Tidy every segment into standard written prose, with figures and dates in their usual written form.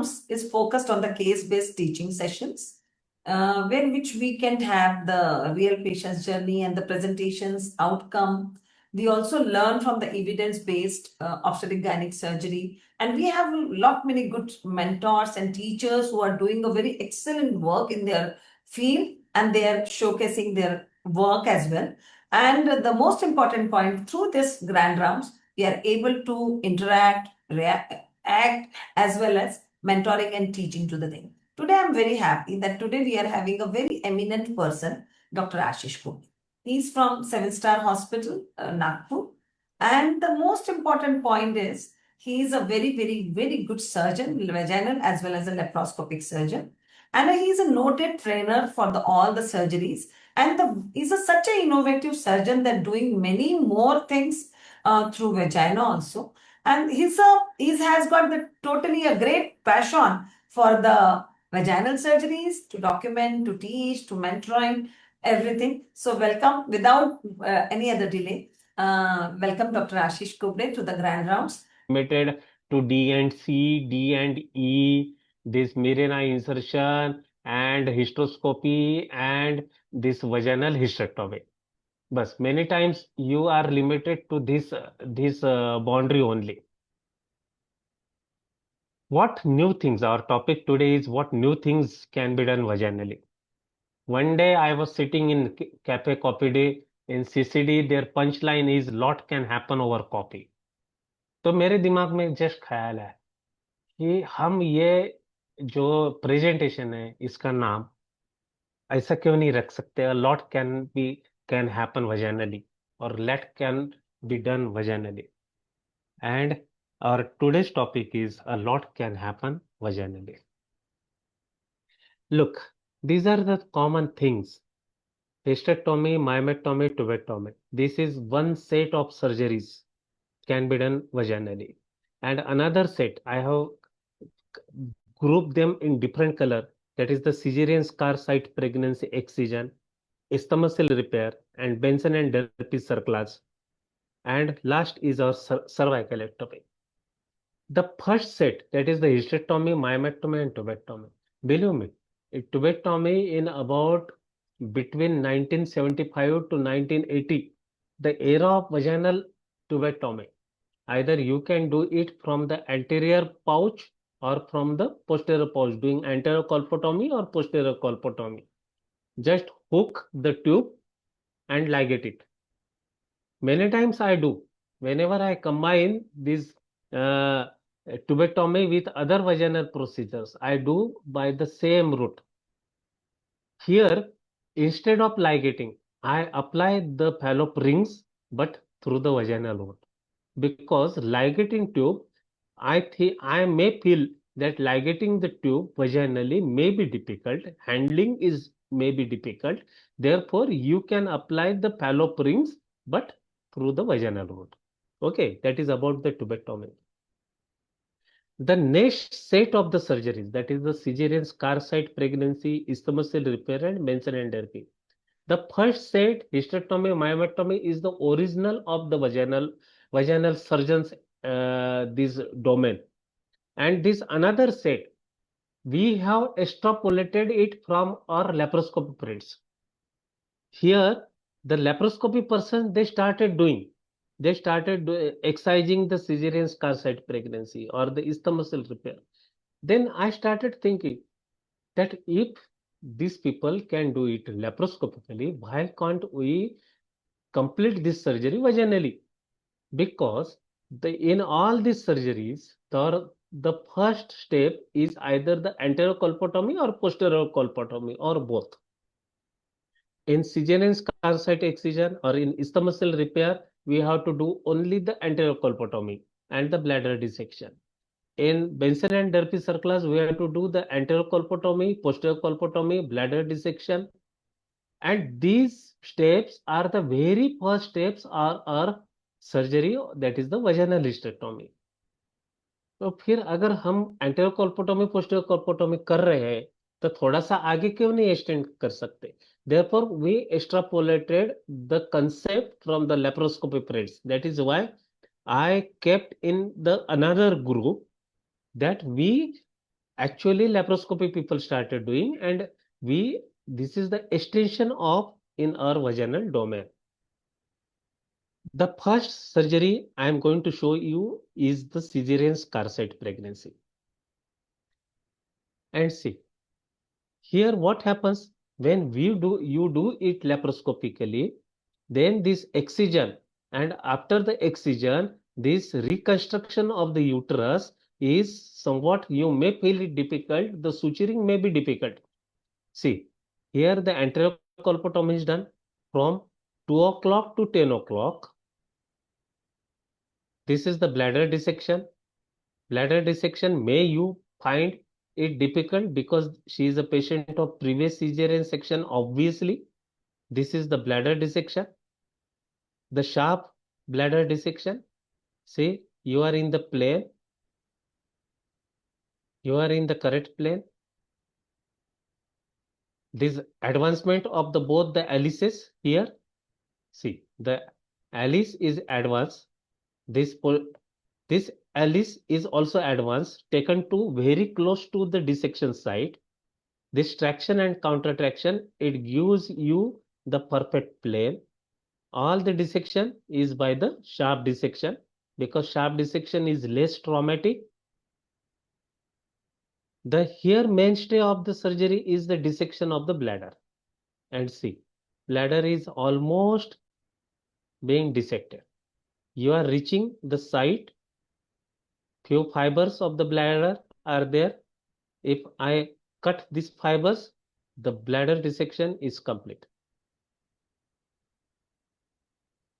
rounds is focused on the case-based teaching sessions, where which we can have the real patient's journey and the presentation's outcome. We also learn from the evidence-based obstetric gynec surgery, and we have a lot many good mentors and teachers who are doing a very excellent work in their field, and they are showcasing their work as well. And the most important point, through this grand rounds, we are able to interact, react, act, as well as mentoring and teaching to the thing. Today, I'm very happy that today we are having a very eminent person, Dr. Ashish Kubde. He's from Seven Star Hospital, Nagpur. And the most important point is he is a very, very, very good surgeon, vaginal as well as a laparoscopic surgeon. And he's a noted trainer for all the surgeries. And he's such an innovative surgeon that doing many more things through vagina also. And he has got the totally a great passion for the vaginal surgeries, to document, to teach, to mentoring, everything. So welcome without any other delay. Welcome Dr. Ashish Kubde to the Grand Rounds. Limited to D and C, D and E, this Mirena insertion and hysteroscopy and this vaginal hysterectomy. But many times you are limited to this boundary only. What new things? Our topic today is what new things can be done vaginally. One day I was sitting in Cafe Coffee Day in CCD. Their punchline is lot can happen over coffee. तो मेरे दिमाग में just ख्याल है कि हम ये जो प्रेजेंटेशन है इसका नाम ऐसा क्यों नहीं रख सकते लॉट कैन हैपन वजाइनली और लेट कैन बी डन वजाइनली and our today's topic is a lot can happen vaginally. Look, these are the common things: hysterectomy, myomectomy, tubectomy. This is one set of surgeries can be done vaginally, and another set I have grouped them in different color. That is the cesarean scar site pregnancy excision, isthmusal repair, and Benson and Derpy circlage. And last is our cervical ectomy. The first set, that is the hysterectomy, myomectomy, and tubectomy. Believe me, tubectomy in about between 1975 to 1980, the era of vaginal tubectomy. Either you can do it from the anterior pouch or from the posterior pouch, doing anterior colpotomy or posterior colpotomy. Just hook the tube and ligate it. Many times I do. Whenever I combine this tubectomy with other vaginal procedures, I do by the same route. Here, instead of ligating, I apply the fallope rings, but through the vaginal route. Because ligating tube, I may feel that ligating the tube vaginally may be difficult, handling may be difficult. Therefore, you can apply the fallope rings, but through the vaginal route. Okay, that is about the tubectomy. The next set of the surgeries, that is the cesarean scar site pregnancy, isthmusal repair, and Benson and Derpy. The first set, hysterectomy, myomectomy, is the original of the vaginal surgeons, this domain. And this another set, we have extrapolated it from our laparoscopy friends. Here, the laparoscopy person, they started excising the cesarean scar site pregnancy or the isthmusal repair. Then I started thinking that if these people can do it laparoscopically, why can't we complete this surgery vaginally? Because in all these surgeries, the first step is either the anterior colpotomy or posterior colpotomy or both. In cesarean scar site excision or in isthmusal repair, we have to do only the anterior colpotomy and the bladder dissection. In Benson and Derpy circlage, we have to do the anterior colpotomy, posterior colpotomy, bladder dissection. And these steps are the very first steps are our surgery, that is the vaginal hysterectomy. तो फिर अगर हम anterior कॉल्पोटोमी posterior कॉल्पोटोमी कर रहे हैं तो थोड़ा सा आगे क्यों नहीं एक्सटेंड कर सकते? Therefore, we extrapolated the concept from the laparoscopy friends. That is why I kept in the another group that we actually laparoscopy people started doing, and this is the extension of in our vaginal domain. The first surgery I am going to show you is the cesarean scar site pregnancy. And see, here what happens when you do it laparoscopically, then this excision, and after the excision, this reconstruction of the uterus is somewhat, you may feel it difficult, the suturing may be difficult. See, here the anterior colpotomy is done from 2 o'clock to 10 o'clock. This is the bladder dissection. Bladder dissection may you find it difficult because she is a patient of previous cesarean section, obviously. This is the bladder dissection. The sharp bladder dissection. See, you are in the plane. You are in the correct plane. This advancement of the both the alices here. See, the alice is advanced. This this alice is also advanced, taken to very close to the dissection site. This traction and counter traction, it gives you the perfect plane. All the dissection is by the sharp dissection, because sharp dissection is less traumatic. The here mainstay of the surgery is the dissection of the bladder. And see, bladder is almost being dissected. You are reaching the site. Few fibers of the bladder are there. If I cut these fibers, the bladder dissection is complete.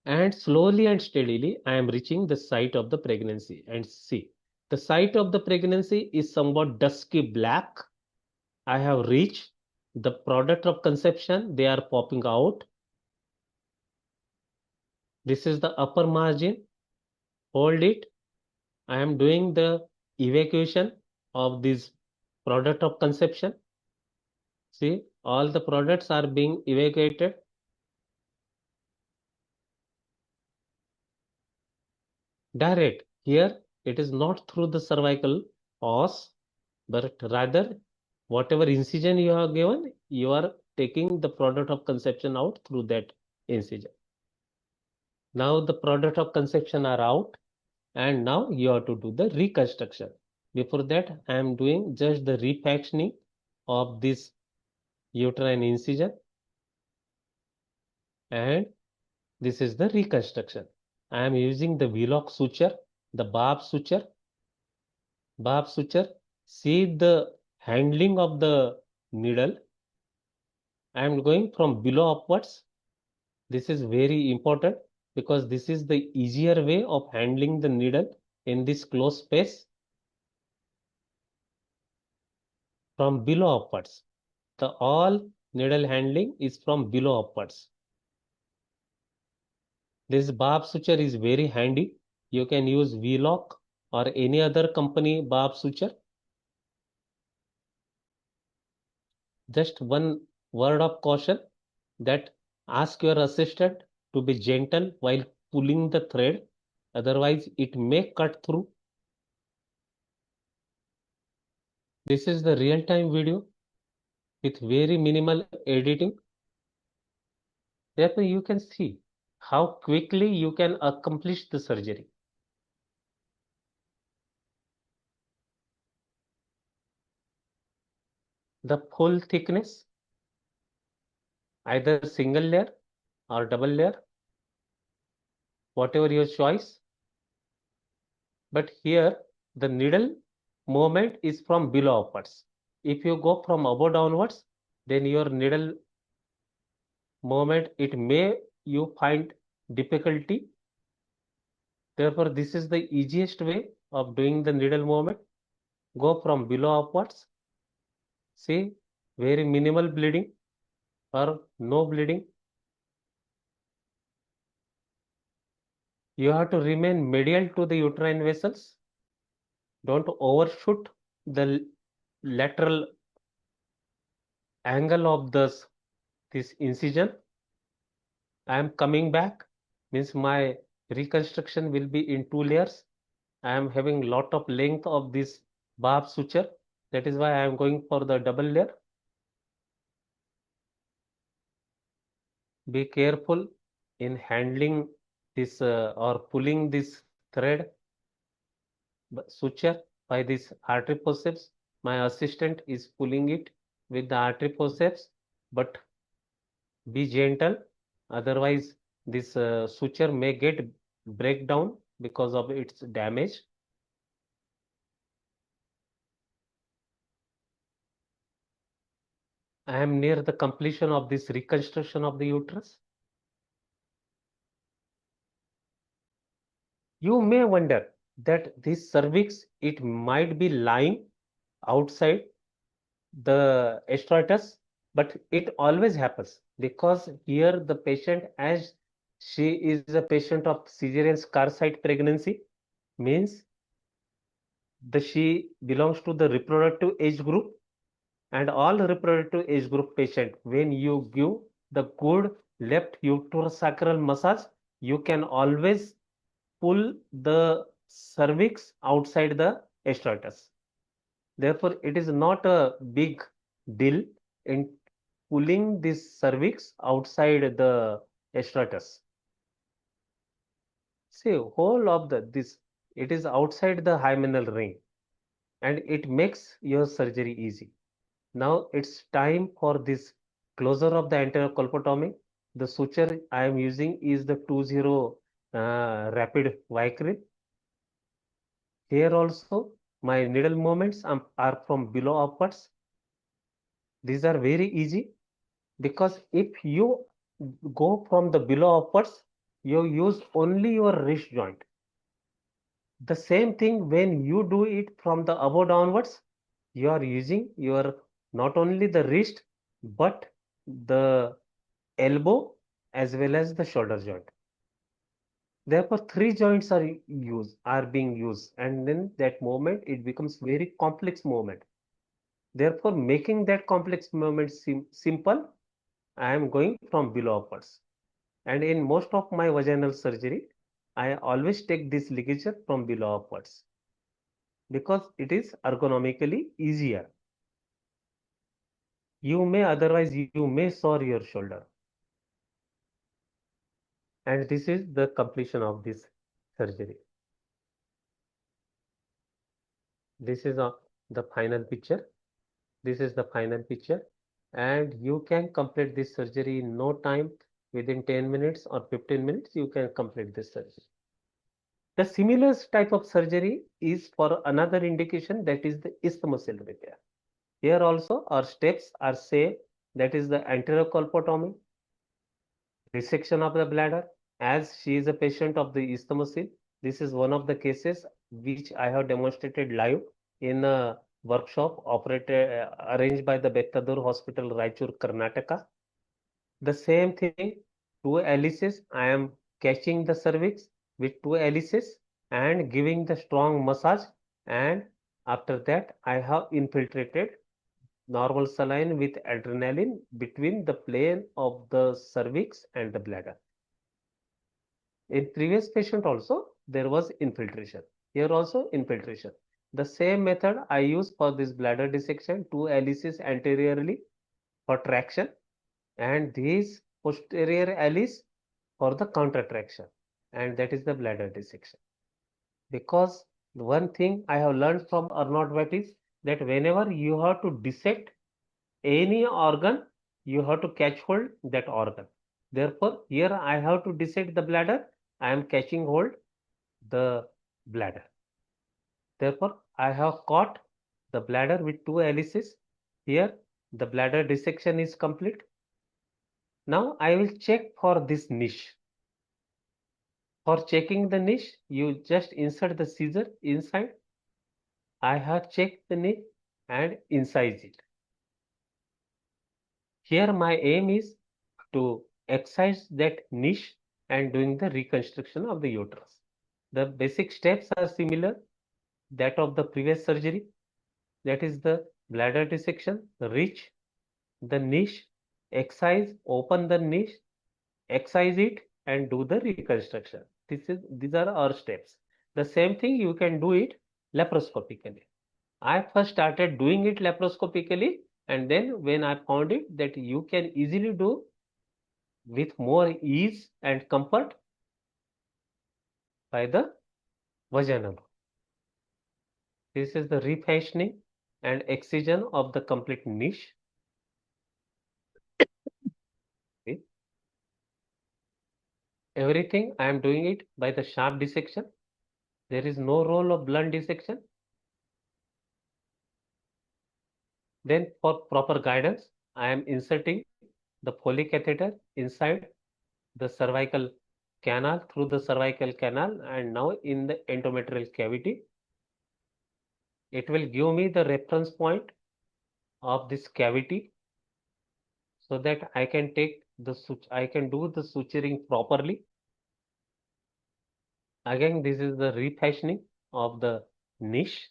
And slowly and steadily, I am reaching the site of the pregnancy. And see, the site of the pregnancy is somewhat dusky black. I have reached the product of conception. They are popping out. This is the upper margin. Hold it. I am doing the evacuation of this product of conception. See, all the products are being evacuated. Direct. Here, it is not through the cervical os, but rather whatever incision you have given, you are taking the product of conception out through that incision. Now the product of conception are out, and now you have to do the reconstruction. Before that, I am doing just the refashioning of this uterine incision, and this is the reconstruction. I am using the Wheelock suture, the barb suture. Barb suture. See the handling of the needle. I am going from below upwards. This is very important because this is the easier way of handling the needle in this closed space. From below upwards. The all needle handling is from below upwards. This barb suture is very handy. You can use Wheelock or any other company barb suture. Just one word of caution, that ask your assistant to be gentle while pulling the thread, otherwise it may cut through. This is the real-time video with very minimal editing. Therefore, you can see how quickly you can accomplish the surgery. The full thickness, either single layer or double layer, whatever your choice. But here, the needle movement is from below upwards. If you go from above downwards, then your needle movement, it may you find difficulty. Therefore, this is the easiest way of doing the needle movement. Go from below upwards. See, very minimal bleeding or no bleeding. You have to remain medial to the uterine vessels. Don't overshoot the lateral angle of this incision. I am coming back, means my reconstruction will be in two layers. I am having lot of length of this barb suture. That is why I am going for the double layer. Be careful in handling this or pulling this thread suture by this artery forceps. My assistant is pulling it with the artery forceps, but be gentle. Otherwise, this suture may get breakdown because of its damage. I am near the completion of this reconstruction of the uterus. You may wonder that this cervix, it might be lying outside the estroitus, but it always happens because here the patient, as she is a patient of cesarean scar site pregnancy, means the she belongs to the reproductive age group, and all reproductive age group patient, when you give the good left uterosacral massage, you can always pull the cervix outside the estroitus. Therefore, it is not a big deal in pulling this cervix outside the estroitus. See, whole of this, it is outside the hymenal ring and it makes your surgery easy. Now it's time for this closure of the anterior colpotomy. The suture I am using is the 20 rapid Vicryl. Here also, my needle movements are from below upwards. These are very easy because if you go from the below upwards, you use only your wrist joint. The same thing when you do it from the above downwards, you are using your not only the wrist but the elbow as well as the shoulder joint. Therefore, three joints are being used, and then that movement it becomes very complex movement. Therefore, making that complex movement simple, I am going from below upwards. And in most of my vaginal surgery, I always take this ligature from below upwards because it is ergonomically easier. You may otherwise you may sore your shoulder. And this is the completion of this surgery. This is the final picture. This is the final picture. And you can complete this surgery in no time. Within 10 minutes or 15 minutes, you can complete this surgery. The similar type of surgery is for another indication, that is the isthmusal repair. Here also our steps are same, that is the anterior colpotomy, resection of the bladder. As she is a patient of the isthmusal, this is one of the cases which I have demonstrated live in a workshop arranged by the Bektadur Hospital, Raichur, Karnataka. The same thing, two helices, I am catching the cervix with two helices and giving the strong massage, and after that I have infiltrated normal saline with adrenaline between the plane of the cervix and the bladder. In previous patient also there was infiltration. Here also infiltration. The same method I use for this bladder dissection, two helices anteriorly for traction and these posterior alleys for the counter traction, and that is the bladder dissection. Because one thing I have learned from Arnold Watt is that whenever you have to dissect any organ, you have to catch hold that organ. Therefore, here I have to dissect the bladder, I am catching hold the bladder. Therefore, I have caught the bladder with two helices. Here, the bladder dissection is complete. Now, I will check for this niche. For checking the niche, you just insert the scissor inside. I have checked the niche and incise it. Here, my aim is to excise that niche and doing the reconstruction of the uterus. The basic steps are similar that of the previous surgery. That is the bladder dissection, reach the niche, excise, open the niche, excise it and do the reconstruction. These are our steps. The same thing you can do it laparoscopically. I first started doing it laparoscopically, and then when I found it that you can easily do with more ease and comfort by the vaginal. This is the refashioning and excision of the complete niche. Okay. Everything I am doing it by the sharp dissection. There is no role of blunt dissection. Then for proper guidance, I am inserting the Foley catheter inside the cervical canal through the cervical canal and now in the endometrial cavity. It will give me the reference point of this cavity so that I can take the I can do the suturing properly. Again, this is the refashioning of the niche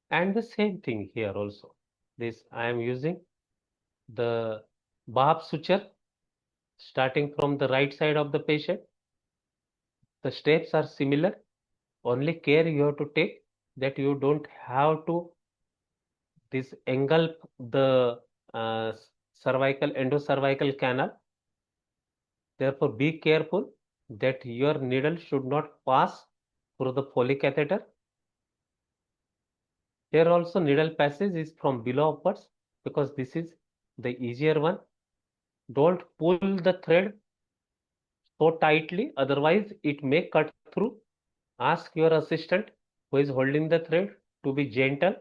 and the same thing here also. This I am using the Bapat suture starting from the right side of the patient. The steps are similar. Only care you have to take that you don't have to this engulf the cervical endocervical canal. Therefore, be careful that your needle should not pass through the Foley catheter. Here also needle passage is from below upwards because this is the easier one. Don't pull the thread so tightly, otherwise it may cut through. Ask your assistant who is holding the thread to be gentle.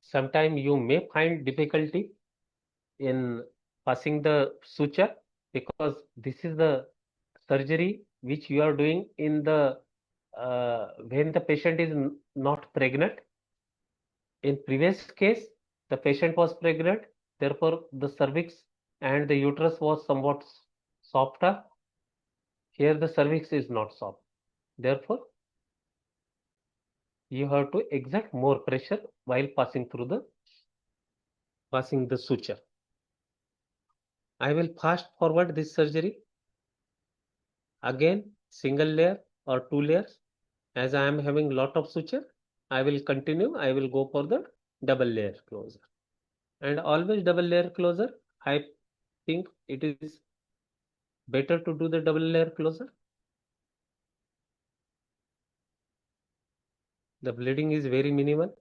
Sometimes you may find difficulty in passing the suture because this is the surgery which you are doing in the when the patient is not pregnant. In previous case, the patient was pregnant, therefore the cervix and the uterus was somewhat softer. Here the cervix is not soft. Therefore, you have to exert more pressure while passing the suture. I will fast forward this surgery. Again, single layer or two layers. As I am having lot of suture, I will continue. I will go for the double layer closure. And always double layer closure. I think it is better to do the double layer closure. The bleeding is very minimal.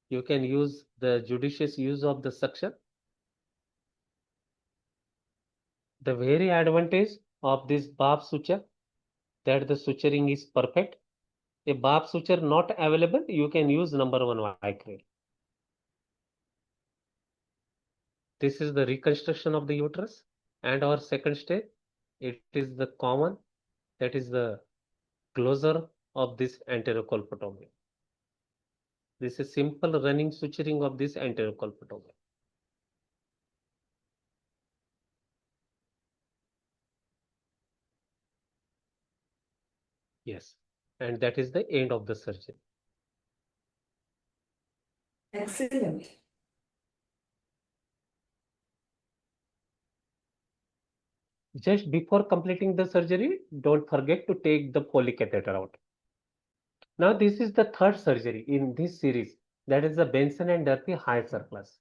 You can use the judicious use of the suction. The very advantage of this Bapat suture that the suturing is perfect. A Bapat suture not available, you can use number 1 Vicryl. This is the reconstruction of the uterus and our second step. It is the common, that is the closure of this anterior colpotomy. This is simple running suturing of this anterior colpotomy. Yes, and that is the end of the surgery. Excellent. Just before completing the surgery, don't forget to take the Foley catheter out. Now, this is the third surgery in this series, that is the Benson and Durfee high surplus.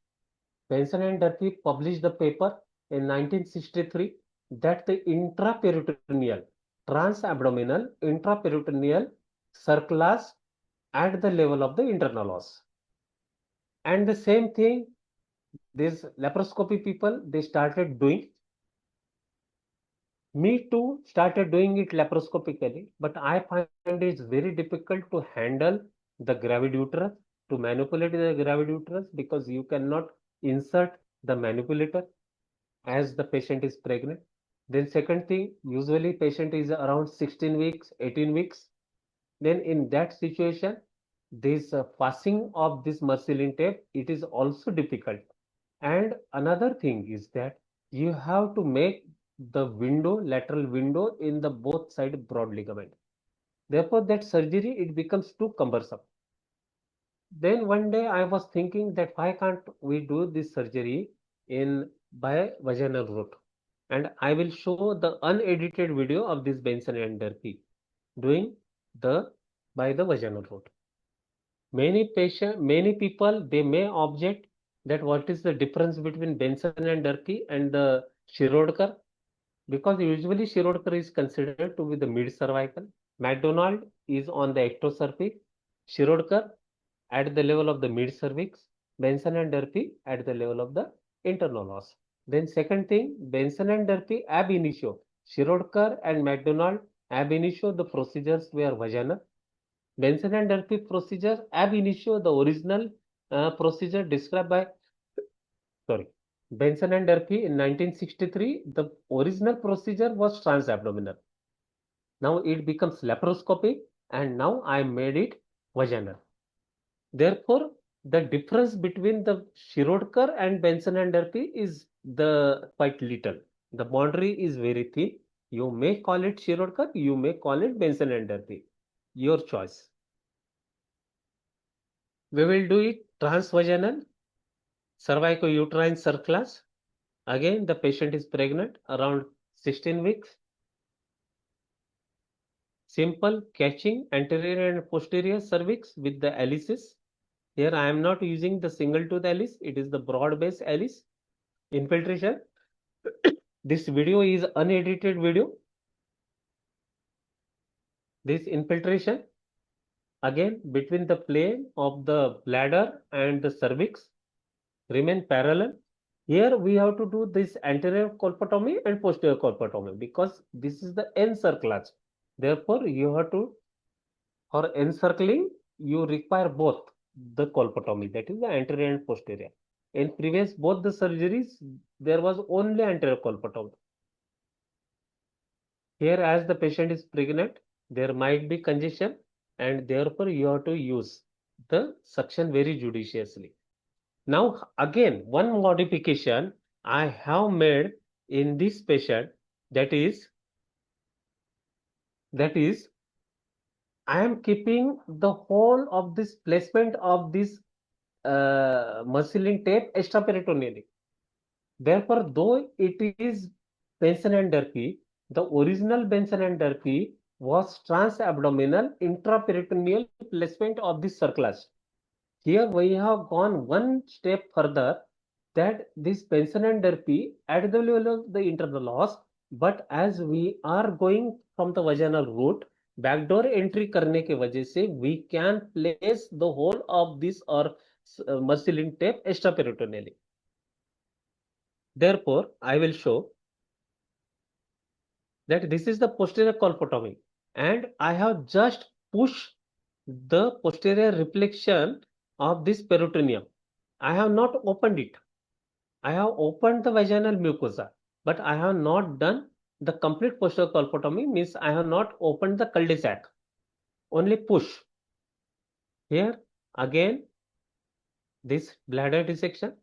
Benson and Durfee published the paper in 1963 that the intraperitoneal, transabdominal, intraperitoneal surplus at the level of the internal os. And the same thing, these laparoscopy people, they started doing. Me too started doing it laparoscopically, but I find it's very difficult to handle the gravid uterus, to manipulate the gravid uterus because you cannot insert the manipulator as the patient is pregnant. Then second thing, usually patient is around 16 weeks, 18 weeks. Then in that situation, this passing of this Marcelin tape, it is also difficult. And another thing is that you have to make the window, lateral window in the both side broad ligament. Therefore, that surgery, it becomes too cumbersome. Then one day I was thinking that why can't we do this surgery in by vaginal route? and I will show the unedited video of this Benson and Durkee doing the by the vaginal route. Many people, they may object that what is the difference between Benson and Durkee and the Shirodkar, because usually Shirodkar is considered to be the mid cervical. McDonald is on the ectocervix. Shirodkar at the level of the mid cervix. Benson and Durkee at the level of the internal os. Then second thing, Benson and Durkee ab initio. Shirodkar and McDonald ab initio, the procedures were vaginal. Benson and Durkee procedure ab initio, the original procedure described by, sorry, Benson and Durkee in 1963, the original procedure was transabdominal. Now it becomes laparoscopic, and now I made it vaginal. Therefore, the difference between the Shirodkar and Benson and Durkee is the quite little. The boundary is very thin. You may call it Shirodkar, you may call it Benson and Durkee. Your choice. We will do it transvaginal, cervicouterine circlage. Again, the patient is pregnant around 16 weeks. Simple catching anterior and posterior cervix with the alices. Here I am not using the single tooth alice, it is the broad base alice. Infiltration. This video is unedited video. This infiltration, again between the plane of the bladder and the cervix, remain parallel. Here we have to do this anterior colpotomy and posterior colpotomy because this is the encirclage. Therefore, you have to, for encircling, you require both the colpotomy, that is the anterior and posterior. In previous both the surgeries, there was only anterior colpotomy. Here, as the patient is pregnant, there might be congestion, and therefore you have to use the suction very judiciously. Now, again, one modification I have made in this patient, that is I am keeping the whole of this placement of this muslin tape extraperitoneally. Therefore, though it is Benson and Durkee, the original Benson and Durkee was transabdominal intraperitoneal placement of this circlage. Here we have gone one step further, that this Benson and Durkee at the level of the internal os, but as we are going from the vaginal route, backdoor entry करने के वजह से we can place the whole of this or muslin tape extraperitoneally. Therefore, I will show that this is the posterior colpotomy, and I have just pushed the posterior reflection of this peritoneum. I have not opened it. I have opened the vaginal mucosa, but I have not done the complete posterior colpotomy, means I have not opened the cul-de-sac. Only push. Here again, this bladder dissection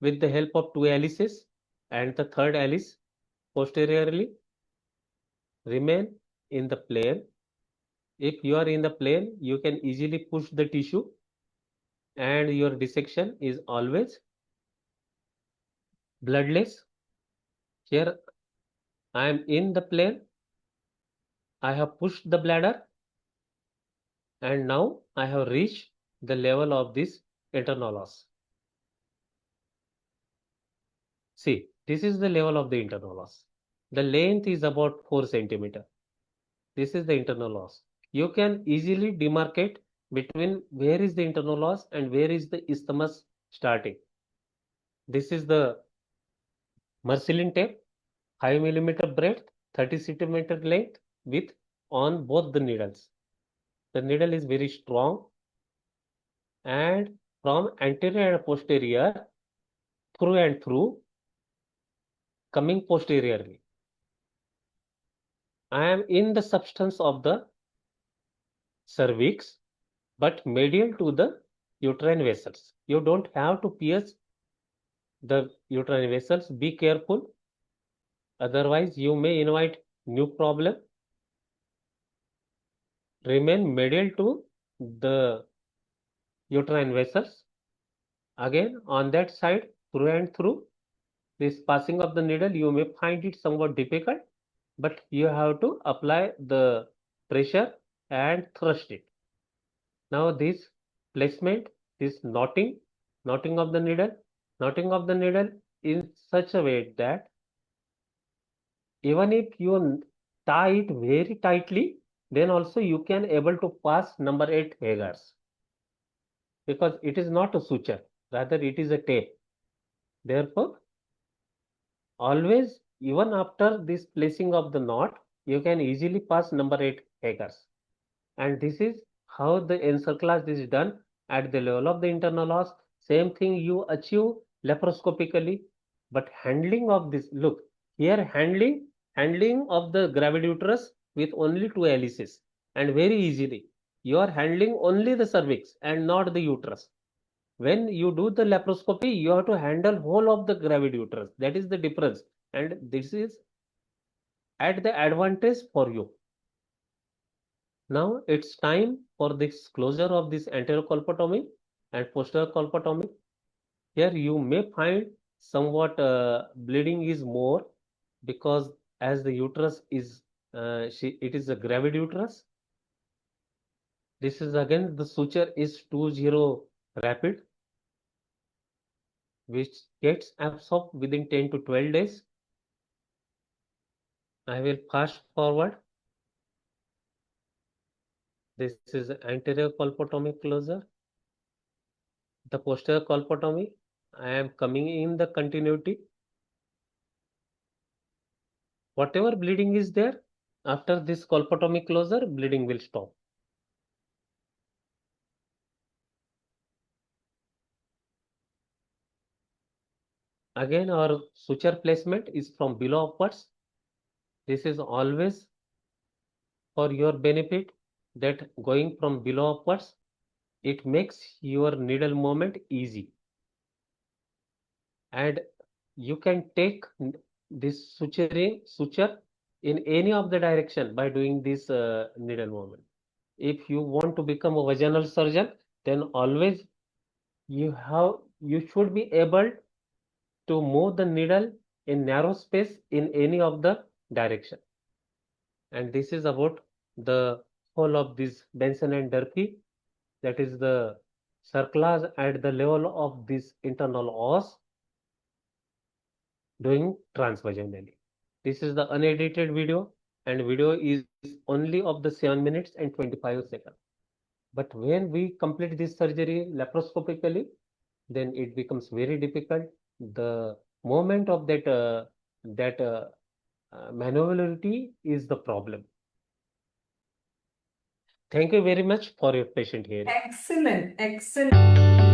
with the help of two alices, and the third alice posteriorly remain in the plane. If you are in the plane, you can easily push the tissue, and your dissection is always bloodless. Here I am in the plane. I have pushed the bladder, and now I have reached the level of this internal os. See, this is the level of the internal os. The length is about 4 centimeter. This is the internal os. You can easily demarcate between where is the internal os and where is the isthmus starting. This is the Marcelin tape, 5 millimeter breadth, 30 centimeter length with on both the needles. The needle is very strong, and from anterior and posterior, through and through, coming posteriorly. I am in the substance of the cervix, but medial to the uterine vessels. You don't have to pierce the uterine vessels. Be careful, otherwise you may invite new problem. Remain medial to the uterine vessels. Again, on that side, through and through, this passing of the needle, you may find it somewhat difficult, but you have to apply the pressure and thrust it. Now this placement, this knotting of the needle in such a way that even if you tie it very tightly, then also you can able to pass number 8 hagars, because it is not a suture, rather it is a tape. Therefore, always, even after this placing of the knot, you can easily pass number 8 hagars. And this is how the encirclage is done at the level of the internal os. Same thing you achieve laparoscopically, but handling of this, look, here handling of the gravid uterus with only two helices, and very easily. You are handling only the cervix and not the uterus. When you do the laparoscopy, you have to handle whole of the gravid uterus. That is the difference, and this is at the advantage for you. Now it's time for this closure of this anterior colpotomy and posterior colpotomy. Here you may find somewhat bleeding is more, because as the uterus is it is a gravid uterus. This is again the suture is 2-0 rapid, which gets absorbed within 10 to 12 days. I will fast forward. This is anterior colpotomy closure. The posterior colpotomy, I am coming in the continuity. Whatever bleeding is there, after this colpotomy closure, bleeding will stop. Again, our suture placement is from below upwards. This is always for your benefit, that going from below upwards, it makes your needle movement easy. And you can take this suture in any of the direction by doing this needle movement. If you want to become a vaginal surgeon, then always you should be able to move the needle in narrow space in any of the direction. And this is about the whole of this Benson and Durfee, that is the circlage at the level of this internal os doing transvaginally. This is the unedited video, and video is only of the 7 minutes and 25 seconds. But when we complete this surgery laparoscopically, then it becomes very difficult. The moment of that maneuverability is the problem. Thank you very much for your patient hearing. Excellent, excellent.